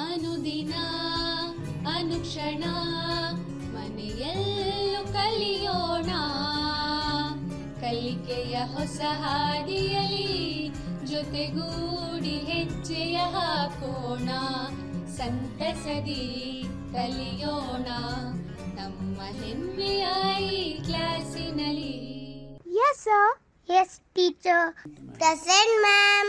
ಅನುದಿನ ಅನುಕ್ಷಣ ಮನೆಯಲ್ಲೂ ಕಲಿಯೋಣ, ಕಲಿಕೆಯ ಹೊಸ ಹಾದಿಯಲಿ ಜೊತೆಗೂಡಿ ಹೆಜ್ಜೆಯ ಹಾಕೋಣ, ಸಂತಸದಿ ಕಲಿಯೋಣ ನಮ್ಮ ಹೆಮ್ಮೆಯ ಈ ಕ್ಲಾಸಿನಲ್ಲಿ. Yes, sir. Yes, teacher. Present, ma'am.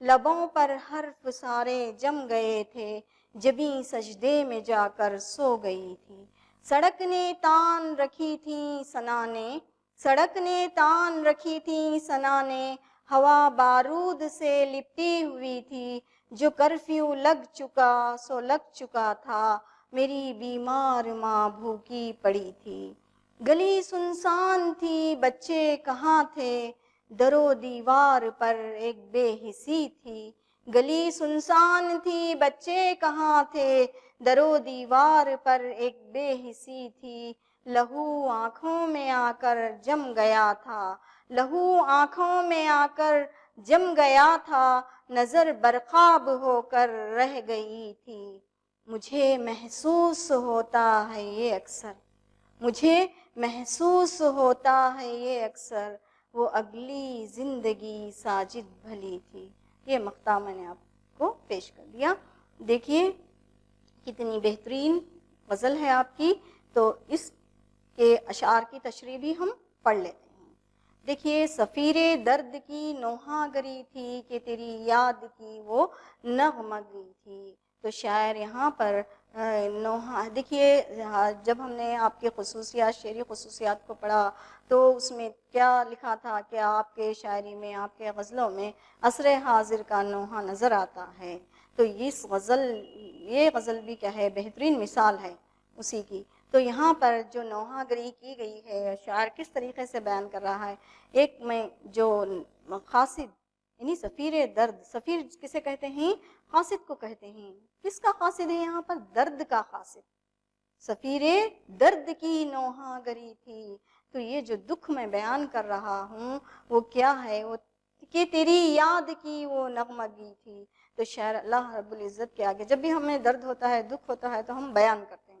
لبوں پر حرف سارے جم گئے تھے، جبیں سجدے میں جا کر سو گئی تھی۔ سڑک نے تان رکھی تھیں ثنا نے، سڑک نے تان رکھی تھیں ثنا نے، ہوا بارود سے لپٹی ہوئی تھی، جو کرفیو لگ چکا سو لگ چکا تھا، میری بیمار ماں بھوکی پڑی تھی۔ گلی سنسان تھی، بچے کہاں تھے، در و دیوار پر ایک بے حسی تھی۔ گلی سنسان تھی، بچے کہاں تھے، در و دیوار پر ایک بے حسی تھی۔ لہو آنکھوں میں آ کر جم گیا تھا، لہو آنکھوں میں آ کر جم گیا تھا، نظر برقاب ہو کر رہ گئی تھی۔ مجھے محسوس ہوتا ہے یہ اکثر، مجھے محسوس ہوتا ہے یہ اکثر، وہ اگلی زندگی ساجد بھلی تھی۔ یہ مقطع میں نے آپ کو پیش کر دیا۔ دیکھیے کتنی بہترین غزل ہے آپ کی، تو اس کے اشعار کی تشریح بھی ہم پڑھ لیتے ہیں۔ دیکھیے، سفیر درد کی نوحہ گری تھی کہ تیری یاد کی وہ نغمگی تھی۔ تو شاعر یہاں پر نوحہ، دیکھیے جب ہم نے آپ کی خصوصیات، شعری خصوصیات کو پڑھا تو اس میں کیا لکھا تھا کہ آپ کے شاعری میں، آپ کے غزلوں میں عصر حاضر کا نوحہ نظر آتا ہے۔ تو اس غزل، یہ غزل بھی کیا ہے، بہترین مثال ہے اسی کی۔ تو یہاں پر جو نوحہ گری کی گئی ہے، شاعر کس طریقے سے بیان کر رہا ہے، ایک میں جو قاصد یعنی سفیر درد، سفیر کسے کہتے ہیں، قاصد کو کہتے ہیں۔ کس کا قاصد ہے یہاں پر، درد کا قاصد۔ سفیر درد کی نوحہ گری تھی، تو یہ جو دکھ میں بیان کر رہا ہوں وہ کیا ہے، وہ کہ تیری یاد کی وہ نغمگی تھی۔ تو شاعر اللہ رب العزت کے آگے جب بھی ہمیں درد ہوتا ہے، دکھ ہوتا ہے، تو ہم بیان کرتے ہیں،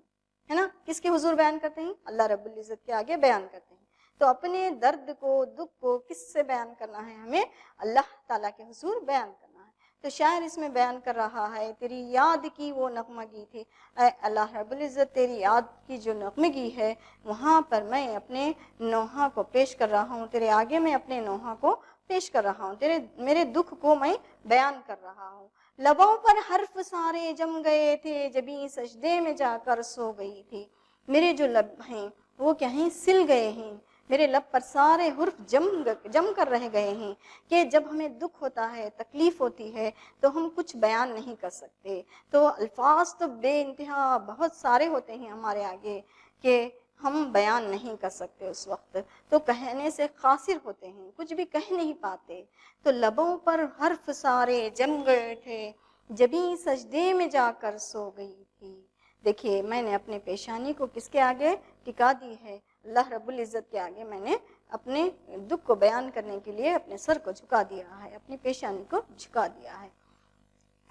ہے نا، کس کے حضور بیان کرتے ہیں، اللہ رب العزت کے آگے بیان کرتے ہیں۔ تو اپنے درد کو، دکھ کو کس سے بیان کرنا ہے، ہمیں اللہ تعالیٰ کے حضور بیان کرنا ہے۔ تو شاعر اس میں بیان کر رہا ہے تیری یاد کی وہ نغمگی تھی، اے اللہ رب العزت تیری یاد کی جو نغمگی ہے وہاں پر میں اپنے نوحہ کو پیش کر رہا ہوں، تیرے آگے میں اپنے نوحہ کو پیش کر رہا ہوں، میرے دکھ کو میں بیان کر رہا ہوں۔ لبوں پر حرف سارے جم گئے تھے، جبیں سجدے میں جا کر سو گئی تھی۔ میرے جو لب ہیں وہ کیا ہیں، سل گئے ہیں، میرے لب پر سارے حرف جم کر رہ گئے ہیں، کہ جب ہمیں دکھ ہوتا ہے، تکلیف ہوتی ہے تو ہم کچھ بیان نہیں کر سکتے۔ تو الفاظ تو بے انتہا بہت سارے ہوتے ہیں ہمارے آگے کہ ہم بیان نہیں کر سکتے اس وقت، تو کہنے سے قاصر ہوتے ہیں، کچھ بھی کہہ نہیں پاتے۔ تو لبوں پر حرف سارے جم گئے تھے، جبیں سجدے میں جا کر سو گئی تھی۔ دیکھیے میں نے اپنے پیشانی کو کس کے آگے ٹکا دی ہے، اللہ رب العزت کے آگے میں نے اپنے دکھ کو بیان کرنے کے لیے اپنے سر کو جھکا دیا ہے، اپنی پیشانی کو جھکا دیا ہے۔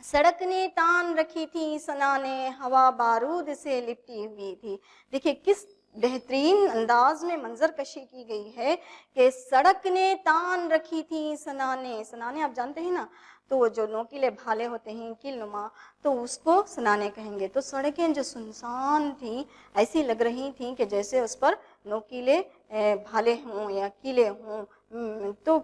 سڑک نے تان رکھی تھی ثنا نے، ہوا بارود سے لپٹی ہوئی تھی۔ دیکھیے کس بہترین انداز میں منظر کشی کی گئی ہے کہ سڑک نے تان رکھی تھی ثنا نے، ثنا نے آپ جانتے ہیں نا، تو وہ جو نوکیلے بھالے ہوتے ہیں کیل نما، تو اس کو ثنانے کہیں گے۔ تو سڑکیں جو سنسان تھیں، ایسی لگ رہی تھیں کہ جیسے اس پر نوکیلے بھالے ہوں یا کیلے ہوں۔ تو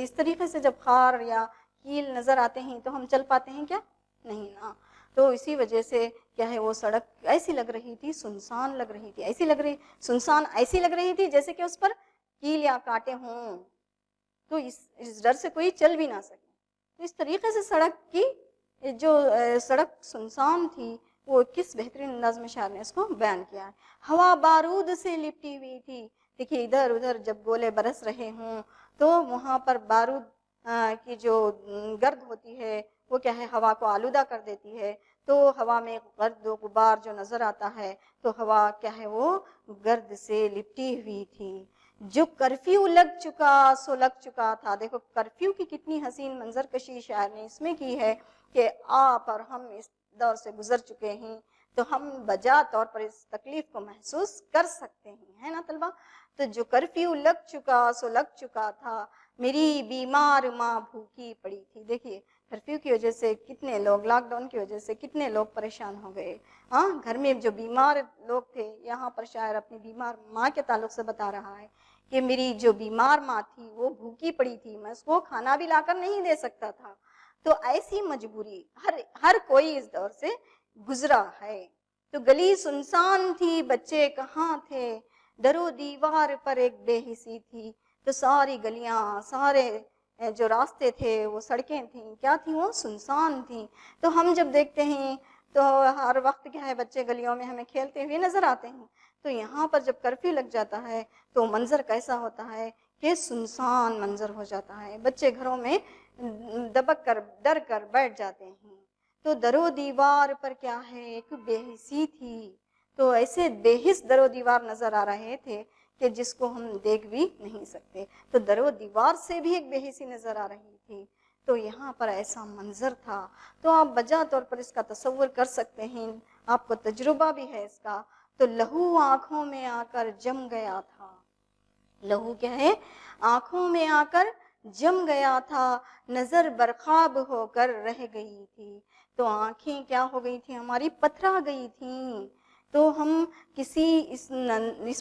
اس طریقے سے جب خار یا کیل نظر آتے ہیں تو ہم چل پاتے ہیں کیا، نہیں نا۔ تو اسی وجہ سے کیا ہے، وہ سڑک ایسی لگ رہی تھی، سنسان لگ رہی تھی، ایسی لگ رہی سنسان، ایسی لگ رہی تھی جیسے کہ اس پر کیل یا کانٹے ہوں، تو اس ڈر سے کوئی چل بھی نہ سکے۔ تو اس طریقے سے سڑک کی جو سڑک سنسان تھی، وہ کس بہترین انداز میں شاعر نے اس کو بیان کیا ہے۔ ہوا بارود سے لپٹی ہوئی تھی، دیکھیے ادھر ادھر جب گولے برس رہے ہوں تو وہاں پر بارود کی جو گرد ہوتی ہے وہ کیا ہے، ہوا کو آلودہ کر دیتی ہے۔ تو ہوا میں گرد و غبار جو نظر آتا ہے، تو ہوا کیا ہے، وہ گرد سے لپٹی ہوئی تھی۔ جو کرفیو لگ چکا سو لگ چکا تھا۔ دیکھو کرفیو کی کتنی حسین منظر کشی شاعر نے اس میں کی ہے کہ آپ اور ہم اس دور سے گزر چکے ہیں تو ہم بجا طور پر اس تکلیف کو محسوس کر سکتے ہیں، ہے نا طلبہ۔ تو جو کرفیو لگ چکا سو لگ چکا تھا، میری بیمار ماں بھوکی پڑی تھی۔ دیکھیے کرفیو کی وجہ سے کتنے لوگ، لاک ڈاؤن کی وجہ سے کتنے لوگ پریشان ہو گئے، ہاں گھر میں جو بیمار لوگ تھے۔ یہاں پر شاعر اپنی بیمار ماں کے تعلق سے بتا رہا ہے کہ میری جو بیمار ماں تھی وہ بھوکی پڑی تھی، میں اس کو کھانا بھی لا کر نہیں دے سکتا تھا۔ تو ایسی مجبوری ہر کوئی اس دور سے گزرا ہے. تو گلی سنسان تھی، بچے کہاں تھے، در و دیوار پر ایک بے حسی تھی. تو ساری گلیاں، سارے جو راستے تھے، وہ سڑکیں تھیں، کیا تھیں؟ وہ سنسان تھیں. تو ہم جب دیکھتے ہیں تو ہر وقت کیا ہے، بچے گلیوں میں ہمیں کھیلتے ہوئے نظر آتے ہیں. تو یہاں پر جب کرفیو لگ جاتا ہے تو منظر کیسا ہوتا ہے کہ سنسان منظر ہو جاتا ہے. بچے گھروں میں دبک کر ڈر کر بیٹھ جاتے ہیں. تو در و دیوار پر کیا ہے، ایک بے حسی تھی. تو ایسے بے حس در و دیوار نظر آ رہے تھے کہ جس کو ہم دیکھ بھی نہیں سکتے. تو در و دیوار سے بھی ایک بے حسی نظر آ رہی تھی. تو یہاں پر ایسا منظر تھا. تو آپ بجا طور پر اس کا تصور کر سکتے ہیں، آپ کو تجربہ بھی ہے اس کا. تو لہو آنکھوں میں آ کر جم گیا تھا. لہو کیا ہے؟ آنکھوں میں آ کر جم گیا تھا، نظر برخاب ہو کر رہ گئی تھی. تو آنکھیں کیا ہو گئی تھیں ہماری؟ پتھرا گئی تھیں. تو ہم کسی اس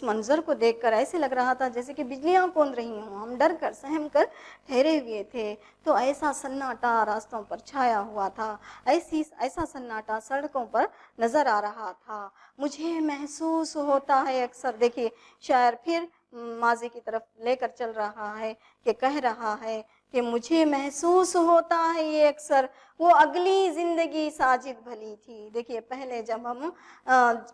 منظر کو دیکھ کر ایسے لگ رہا تھا جیسے کہ بجلیاں کون رہی ہوں. ہم ڈر کر سہم کر ٹھہرے ہوئے تھے. تو ایسا سناٹا راستوں پر چھایا ہوا تھا، ایسا سناٹا سڑکوں پر نظر آ رہا تھا. مجھے محسوس ہوتا ہے اکثر. دیکھیے شاعر پھر ماضی کی طرف لے کر چل رہا ہے کہ کہہ رہا ہے کہ مجھے محسوس ہوتا ہے یہ اکثر، وہ اگلی زندگی ساجد بھلی تھی. دیکھیے پہلے جب ہم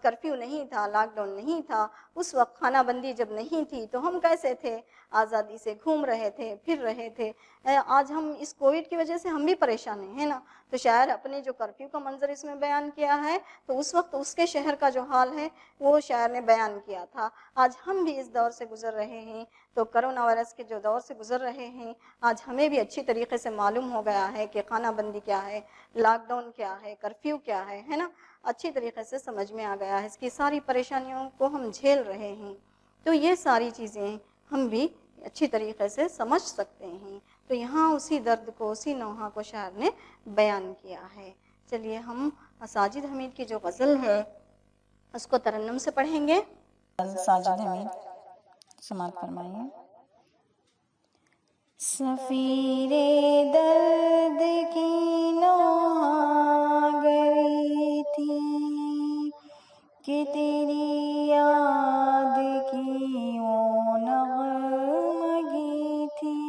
کرفیو نہیں تھا، لاک ڈاؤن نہیں تھا، اس وقت خانہ بندی جب نہیں تھی، تو ہم کیسے تھے؟ آزادی سے گھوم رہے تھے، پھر رہے تھے. آج ہم اس کووڈ کی وجہ سے ہم بھی پریشان ہیں نا. تو شاعر اپنے جو کرفیو کا منظر اس میں بیان کیا ہے، تو اس وقت اس کے شہر کا جو حال ہے وہ شاعر نے بیان کیا تھا. آج ہم بھی اس دور سے گزر رہے ہیں. تو کرونا وائرس کے جو دور سے گزر رہے ہیں، آج ہمیں بھی اچھی طریقے سے معلوم ہو گیا ہے کہ خانہ بندی کیا ہے، لاک ڈاؤن کیا ہے، کرفیو کیا ہے نا. اچھی طریقے سے سمجھ میں آ گیا ہے. اس کی ساری پریشانیوں کو ہم جھیل رہے ہیں. تو یہ ساری چیزیں ہم بھی اچھی طریقے سے سمجھ سکتے ہیں. تو یہاں اسی درد کو، اسی نوحہ کو شاعر نے بیان کیا ہے. چلیے ہم ساجد حمید کی جو غزل ہے اس کو ترنم سے پڑھیں گے. ساجد حمید سماعت فرمائیے. سفیر درد کی نوحہ گری تھی کہ تیری یاد کی وہ نغمگی تھی،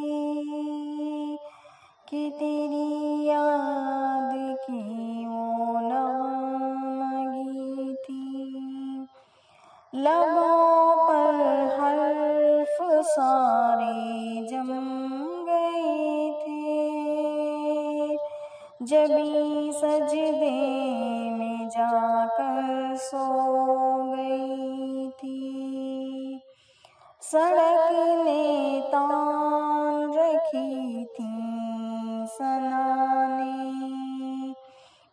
کہ تیری یاد کی وہ نغمگی تھی. لبوں پر حرف سارے جم گئے تھے، جبیں سجدے میں جا کر سو گئی تھی. سڑک نے تان رکھی تھی ثنا نے،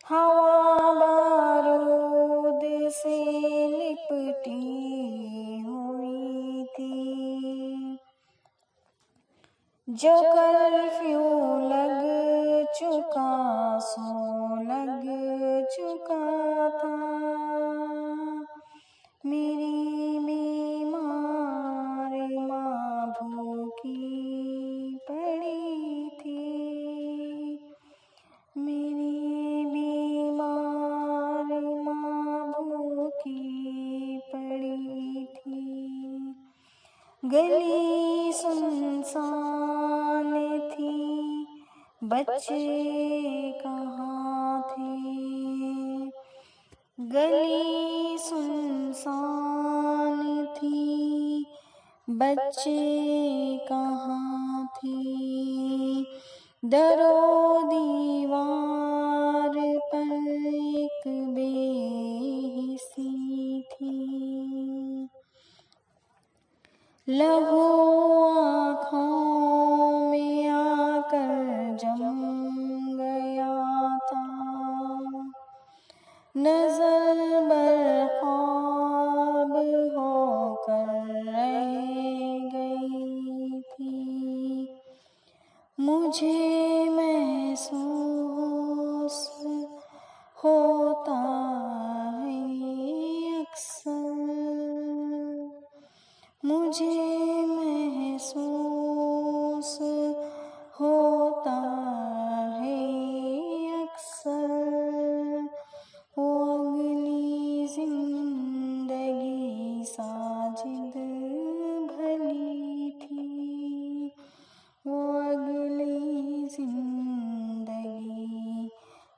ہوا بارود سے لپٹی ہوئی تھی. جو کرفیو لگ چکا سو لگ چکا تھا، میری بیمار ماں بھوکی پڑی تھی، میری بیمار ماں بھوکی پڑی تھی. گلی سنسان تھی، بچے کہاں تھے. گلی سنسان تھی، بچے کہاں تھے. در و دیوار پر ایک بے حسی تھی، لہو آنکھوں میں آ کر جم گیا تھا، نظر برخواب ہو کر رہ گئی تھی. مجھے محسوس ہوتا ہے اکثر، مجھے محسوس ہوتا ہے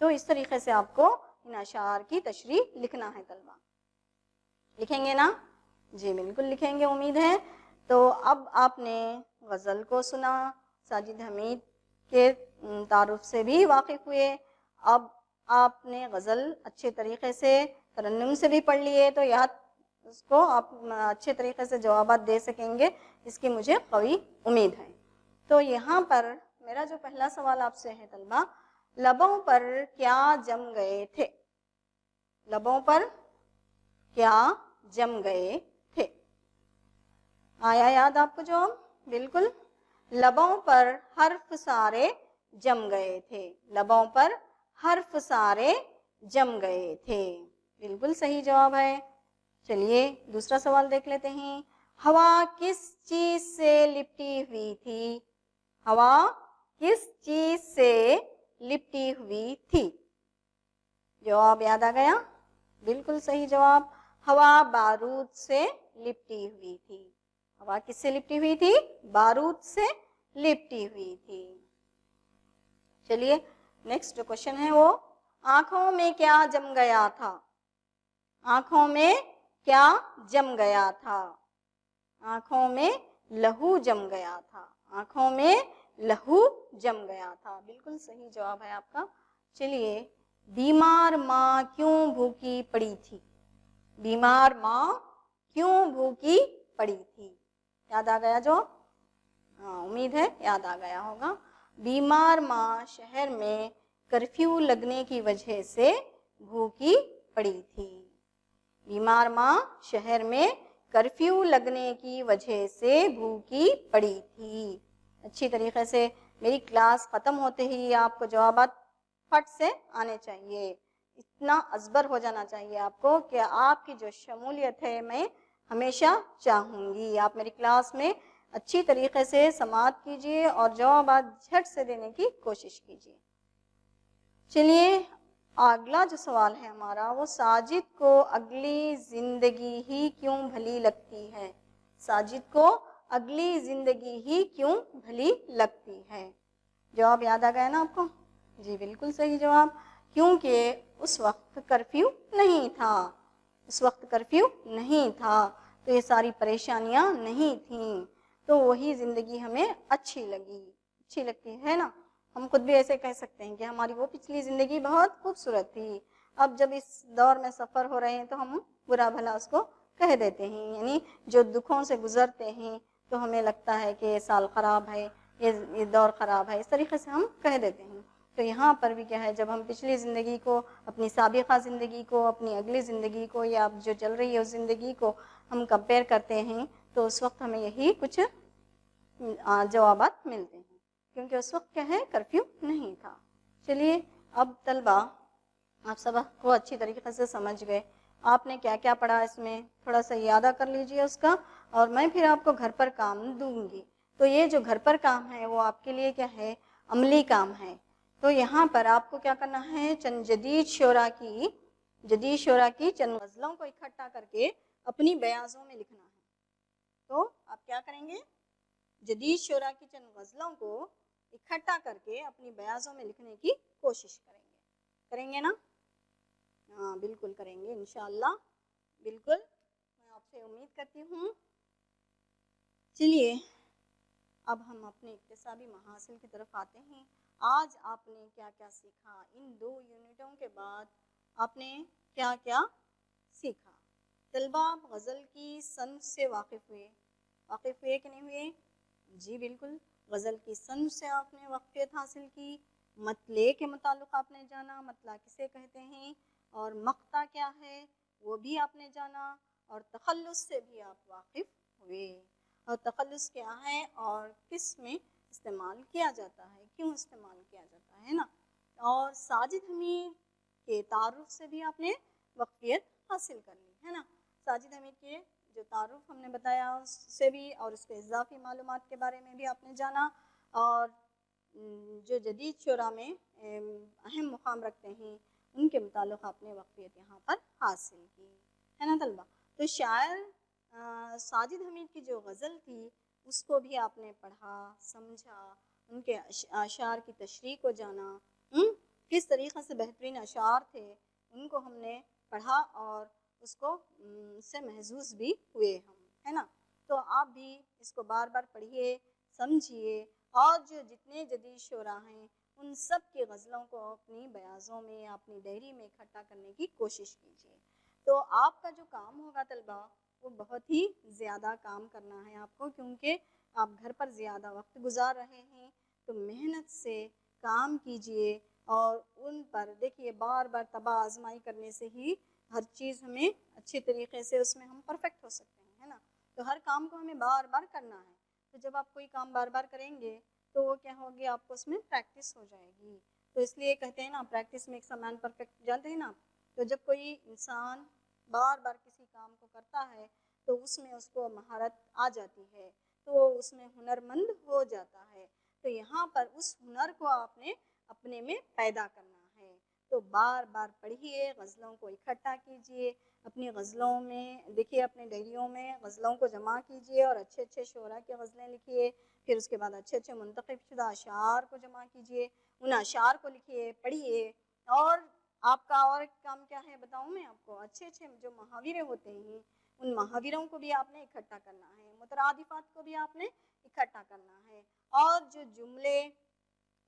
تو اس طریقے سے آپ کو ان اشعار کی تشریح لکھنا ہے طلبہ. لکھیں گے نا؟ جی بالکل لکھیں گے امید ہے. تو اب آپ نے غزل کو سنا, ساجد حمید کے تعارف سے بھی واقف ہوئے. اب آپ نے غزل اچھے طریقے سے ترنم سے بھی پڑھ لیے, تو یاد اس کو آپ اچھے طریقے سے جوابات دے سکیں گے, اس کی مجھے قوی امید ہے. تو یہاں پر میرا جو پہلا سوال آپ سے ہے طلبہ, لبوں پر کیا جم گئے تھے؟ لبوں پر کیا جم گئے تھے؟ آیا یاد آپ کو جواب؟ بالکل, لبوں پر حرف سارے جم گئے تھے. لبوں پر حرف سارے جم گئے تھے, بالکل صحیح جواب ہے. چلیے دوسرا سوال دیکھ لیتے ہیں. ہوا کس چیز سے لپٹی ہوئی تھی؟ ہوا کس چیز سے لپٹی ہوئی تھی؟ جواب یاد آ گیا؟ بالکل صحیح جواب, ہوا بارود سے لپٹی ہوئی تھی. ہوا کس سے لپٹی ہوئی تھی؟ بارود سے لپٹی ہوئی تھی. چلیے نیکسٹ جو کوشچن ہے وہ, آنکھوں میں کیا جم گیا تھا؟ آنکھوں میں کیا جم گیا تھا؟ آنکھوں میں لہو جم گیا تھا. آنکھوں میں لہو جم گیا تھا, بالکل صحیح جواب ہے آپ کا. چلیے, بیمار ماں کیوں بھوکی پڑی تھی؟ بیمار ماں کیوں بھوکی پڑی تھی؟ یاد آ گیا جو؟ ہاں امید ہے یاد آ گیا ہوگا. بیمار ماں شہر میں کرفیو لگنے کی وجہ سے بھوکی پڑی تھی. بیمار ماں شہر میں کرفیو لگنے کی وجہ سے بھوکی پڑی تھی. اچھی طریقے سے میری کلاس ختم ہوتے ہی آپ کو جوابات پھٹ سے آنے چاہیے. اتنا ازبر ہو جانا چاہیے آپ کو کہ آپ کی جو شمولیت ہے میں ہمیشہ چاہوں گی. آپ میری کلاس میں اچھی طریقے سے سماعت کیجیے اور جوابات جھٹ سے دینے کی کوشش کیجیے. چلیے اگلا جو سوال ہے ہمارا, وہ ساجد کو اگلی زندگی ہی کیوں بھلی لگتی ہے؟ ساجد کو اگلی زندگی ہی کیوں بھلی لگتی ہے؟ جواب یاد آ گیا نا آپ کو؟ جی بالکل صحیح جواب, کیونکہ اس وقت کرفیو نہیں تھا. اس وقت کرفیو نہیں تھا تو یہ ساری پریشانیاں نہیں تھیں, تو وہی زندگی ہمیں اچھی لگی. اچھی لگتی ہے نا؟ ہم خود بھی ایسے کہہ سکتے ہیں کہ ہماری وہ پچھلی زندگی بہت خوبصورت تھی. اب جب اس دور میں سفر ہو رہے ہیں تو ہم برا بھلا اس کو کہہ دیتے ہیں, یعنی جو دکھوں سے گزرتے ہیں تو ہمیں لگتا ہے کہ یہ سال خراب ہے, یہ دور خراب ہے, اس طریقے سے ہم کہہ دیتے ہیں. تو یہاں پر بھی کیا ہے, جب ہم پچھلی زندگی کو, اپنی سابقہ زندگی کو, اپنی اگلی زندگی کو یا اب جو چل رہی ہے اس زندگی کو ہم کمپیئر کرتے ہیں تو اس وقت ہمیں یہی کچھ جوابات ملتے ہیں, کیونکہ اس وقت کیا ہے کرفیو نہیں تھا. چلیے اب طلبہ آپ سبق کو اچھی طریقے سے سمجھ گئے. آپ نے کیا کیا پڑھا اس میں تھوڑا سا یادہ کر لیجئے اس کا, اور میں پھر آپ کو گھر پر کام دوں گی. تو یہ جو گھر پر کام ہے وہ آپ کے لیے کیا ہے, عملی کام ہے. تو یہاں پر آپ کو کیا کرنا ہے, چند جدید شعراء کی چند غزلوں کو اکٹھا کر کے اپنی بیاضوں میں لکھنا ہے. تو آپ کیا کریں گے, جدید شعراء کی چند غزلوں کو اکٹھا کر کے اپنی بیاضوں میں لکھنے کی کوشش کریں گے. کریں گے نا؟ ہاں بالکل کریں گے انشاءاللہ, بالکل میں آپ سے امید کرتی ہوں. چلیے اب ہم اپنے اکتسابی محاصل کی طرف آتے ہیں. آج آپ نے کیا کیا سیکھا؟ ان 2 یونٹوں کے بعد آپ نے کیا کیا سیکھا؟ طلبہ آپ غزل کی صنف سے واقف ہوئے کہ نہیں ہوئے؟ جی بالکل, غزل کی صنف سے آپ نے واقفیت حاصل کی. مطلع کے متعلق آپ نے جانا, مطلع کسے کہتے ہیں, اور مقطع کیا ہے وہ بھی آپ نے جانا, اور تخلص سے بھی آپ واقف ہوئے. اور تخلص کیا ہے اور کس میں استعمال کیا جاتا ہے, کیوں استعمال کیا جاتا ہے نا. اور ساجد حمید کے تعارف سے بھی آپ نے واقفیت حاصل کر لی ہے نا. ساجد حمید کے جو تعارف ہم نے بتایا اس سے بھی, اور اس کے اضافی معلومات کے بارے میں بھی آپ نے جانا, اور جو جدید شعراء میں اہم مقام رکھتے ہیں ان کے متعلق آپ نے واقفیت یہاں پر حاصل کی ہے نا طلبہ. تو شاعر ساجد حمید کی جو غزل تھی اس کو بھی آپ نے پڑھا, سمجھا, ان کے اشعار کی تشریح کو جانا. کس طریقے سے بہترین اشعار تھے ان کو ہم نے پڑھا اور اس کو سے محظوظ بھی ہوئے ہم، ہے نا. تو آپ بھی اس کو بار بار پڑھیے، سمجھیے، اور جو جتنے جدید شعراء ہیں ان سب کی غزلوں کو اپنی بیاضوں میں، اپنی ڈائری میں اکٹھا کرنے کی کوشش کیجیے. تو آپ کا جو کام ہوگا طلبہ وہ بہت ہی زیادہ کام کرنا ہے آپ کو، کیونکہ آپ گھر پر زیادہ وقت گزار رہے ہیں. تو محنت سے کام کیجیے اور ان پر دیکھیے بار بار تباہ آزمائی کرنے سے ہی ہر چیز ہمیں اچھی طریقے سے اس میں ہم پرفیکٹ ہو سکتے ہیں، ہے نا. تو ہر کام کو ہمیں بار بار کرنا ہے. تو جب آپ کوئی کام بار بار کریں گے تو وہ کیا ہوگی، آپ کو اس میں پریکٹس ہو جائے گی. تو اس لیے کہتے ہیں نا practice makes a man perfect, جانتے ہیں نا. تو جب کوئی انسان بار بار کسی کام کو کرتا ہے تو اس میں اس کو مہارت آ جاتی ہے، تو اس میں ہنرمند ہو جاتا ہے. تو یہاں پر اس ہنر کو آپ نے اپنے میں پیدا کرنا ہے. تو بار بار پڑھیے، غزلوں کو اکٹھا کیجیے، اپنی غزلوں میں دیکھیے، اپنے ڈائریوں میں غزلوں کو جمع کیجیے اور اچھے اچھے شعراء کی غزلیں لکھیے. پھر اس کے بعد اچھے اچھے منتخب شدہ اشعار کو جمع کیجیے، ان اشعار کو لکھیے، پڑھیے. اور آپ کا اور ایک کام کیا ہے بتاؤں میں آپ کو، اچھے اچھے جو محاورے ہوتے ہیں ان محاوروں کو بھی آپ نے اکٹھا کرنا ہے، مترادفات کو بھی آپ نے اکٹھا کرنا ہے. اور جو جملے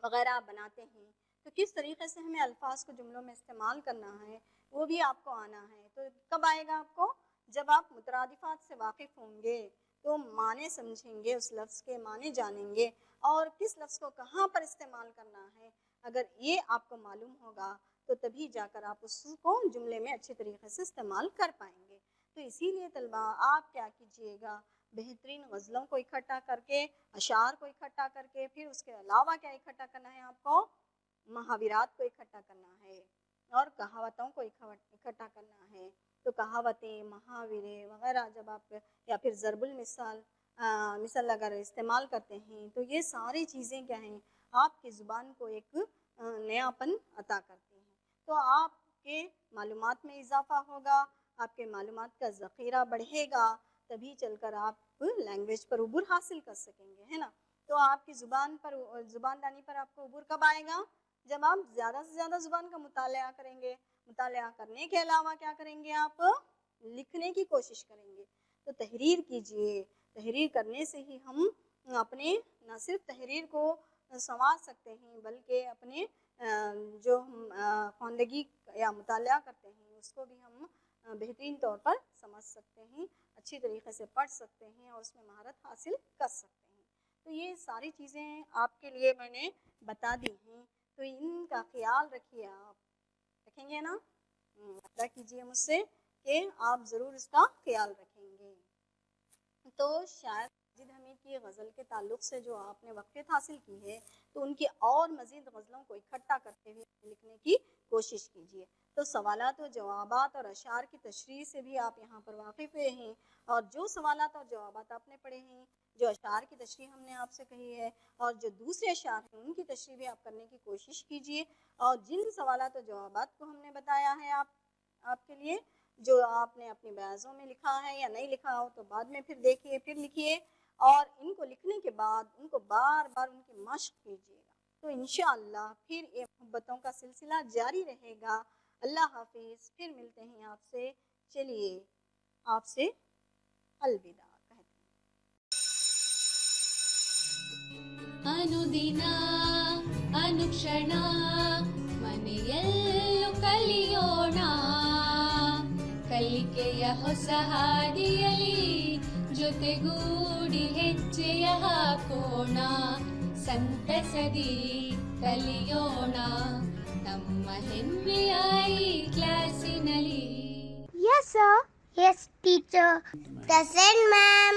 وغیرہ بناتے ہیں تو کس طریقے سے ہمیں الفاظ کو جملوں میں استعمال کرنا ہے وہ بھی آپ کو آنا ہے. تو کب آئے گا آپ کو، جب آپ مترادفات سے واقف ہوں گے تو معنی سمجھیں گے، اس لفظ کے معنی جانیں گے اور کس لفظ کو کہاں پر استعمال کرنا ہے. اگر یہ آپ کو معلوم ہوگا تو تبھی جا کر آپ اس کو جملے میں اچھے طریقے سے استعمال کر پائیں گے. تو اسی لیے طلبہ آپ کیا کیجئے گا، بہترین غزلوں کو اکٹھا کر کے، اشعار کو اکٹھا کر کے، پھر اس کے علاوہ کیا اکٹھا کرنا ہے آپ کو، محاورات کو اکٹھا کرنا ہے اور کہاوتوں کو اکٹھا کرنا ہے. تو کہاوتیں، محاورے وغیرہ جب آپ یا پھر ضرب المثال مثال اگر استعمال کرتے ہیں تو یہ ساری چیزیں کیا ہیں، آپ کی زبان کو ایک نیا پن عطا کرتی ہیں. تو آپ کے معلومات میں اضافہ ہوگا، آپ کے معلومات کا ذخیرہ بڑھے گا، تبھی چل کر آپ لینگویج پر عبور حاصل کر سکیں گے، ہے نا. تو آپ کی زبان دانی پر آپ کو عبور کب آئے گا، جب آپ زیادہ سے زیادہ زبان کا مطالعہ کریں گے. مطالعہ کرنے کے علاوہ کیا کریں گے، آپ لکھنے کی کوشش کریں گے. تو تحریر کیجئے، تحریر کرنے سے ہی ہم اپنے نہ صرف تحریر کو سنوار سکتے ہیں بلکہ اپنے جو ہم خواندگی یا مطالعہ کرتے ہیں اس کو بھی ہم بہترین طور پر سمجھ سکتے ہیں، اچھی طریقے سے پڑھ سکتے ہیں اور اس میں مہارت حاصل کر سکتے ہیں. تو یہ ساری چیزیں آپ کے لیے میں نے بتا دی ہیں، تو ان کا خیال رکھیے. آپ رکھیں گے نا، وعدہ کیجیے مجھ سے کہ آپ ضرور اس کا خیال رکھیں گے. تو شاعر ساجد حمید کی غزل کے تعلق سے جو آپ نے وقفیت حاصل کی ہے تو ان کی اور مزید غزلوں کو اکٹھا کرتے ہوئے لکھنے کی کوشش کیجیے. تو سوالات و جوابات اور اشعار کی تشریح سے بھی آپ یہاں پر واقف ہوئے ہیں، اور جو سوالات اور جوابات آپ نے پڑھے ہیں، جو اشعار کی تشریح ہم نے آپ سے کہی ہے اور جو دوسرے اشعار ہیں ان کی تشریح بھی آپ کرنے کی کوشش کیجیے. اور جن سوالات و جوابات کو ہم نے بتایا ہے آپ کے لیے، جو آپ نے اپنی بیاضوں میں لکھا ہے یا نہیں لکھا ہو تو بعد میں پھر دیکھیے، پھر لکھیے، اور ان کو لکھنے کے بعد ان کو بار بار ان کی مشق کیجیے گا. تو انشاءاللہ پھر یہ محبتوں کا سلسلہ جاری رہے گا. اللہ حافظ، پھر ملتے ہیں آپ سے. چلیے آپ سے الوداع کہتے ہیں. ಅನುದಿನ ಅನುಕ್ಷಣ ಮನೆಯಲ್ಲೂ ಕಲಿಯೋಣ, ಕಲಿಕೆಯ ಹೊಸ ಹಾದಿಯಲಿ ಜೊತೆಗೂಡಿ ಹೆಜ್ಜೆಯ ಹಾಕೋಣ, ಸಂತಸದಿ ಕಲಿಯೋಣ ನಮ್ಮ ಹೆಮ್ಮೆಯ ಈ ಕ್ಲಾಸಿನಲ್ಲಿ. Yes, sir. Yes, teacher. Present, ma'am.